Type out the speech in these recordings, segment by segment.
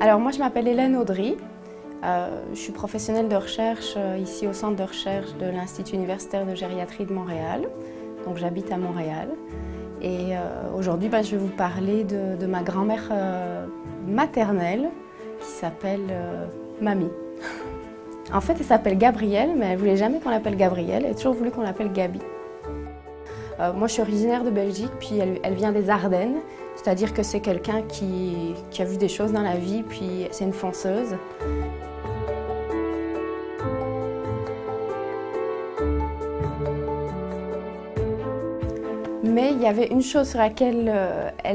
Alors moi je m'appelle Hélène Audry, je suis professionnelle de recherche ici au centre de recherche de l'Institut universitaire de gériatrie de Montréal. Donc j'habite à Montréal et aujourd'hui je vais vous parler de ma grand-mère maternelle qui s'appelle Mamie. En fait elle s'appelle Gabrielle mais elle ne voulait jamais qu'on l'appelle Gabrielle, elle a toujours voulu qu'on l'appelle Gabi. Moi je suis originaire de Belgique puis elle vient des Ardennes. C'est-à-dire que c'est quelqu'un qui a vu des choses dans la vie, puis c'est une fonceuse. Mais il y avait une chose sur laquelle,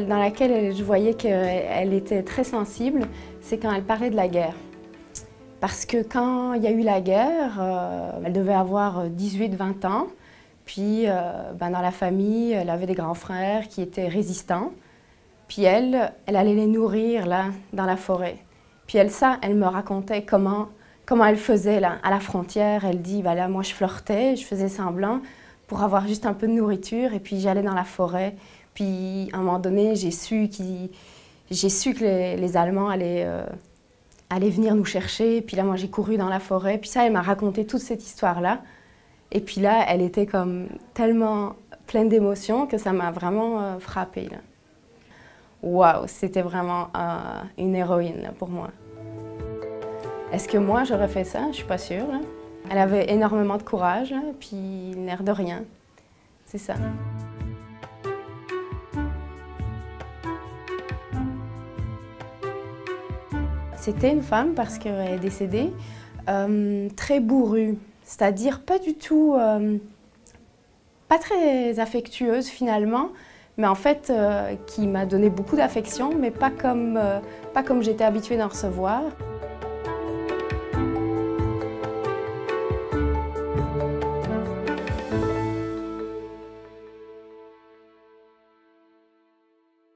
dans laquelle je voyais qu'elle était très sensible, c'est quand elle parlait de la guerre. Parce que quand il y a eu la guerre, elle devait avoir 18-20 ans, puis dans la famille, elle avait des grands frères qui étaient résistants. Puis elle allait les nourrir là, dans la forêt. Puis elle me racontait comment elle faisait là, à la frontière. Elle dit, là, moi je flirtais, je faisais semblant pour avoir juste un peu de nourriture. Et puis j'allais dans la forêt. Puis à un moment donné, j'ai su que les Allemands allaient venir nous chercher. Puis là, moi j'ai couru dans la forêt. Puis ça, elle m'a raconté toute cette histoire-là. Et puis là, elle était comme tellement pleine d'émotions que ça m'a vraiment frappée là. Waouh, c'était vraiment une héroïne là, pour moi. Est-ce que moi j'aurais fait ça? Je suis pas sûre. Là. Elle avait énormément de courage, là, puis l'air de rien. C'est ça. C'était une femme parce qu'elle est décédée, très bourrue, c'est-à-dire pas du tout, pas très affectueuse finalement. Mais en fait, qui m'a donné beaucoup d'affection, mais pas comme j'étais habituée d'en recevoir.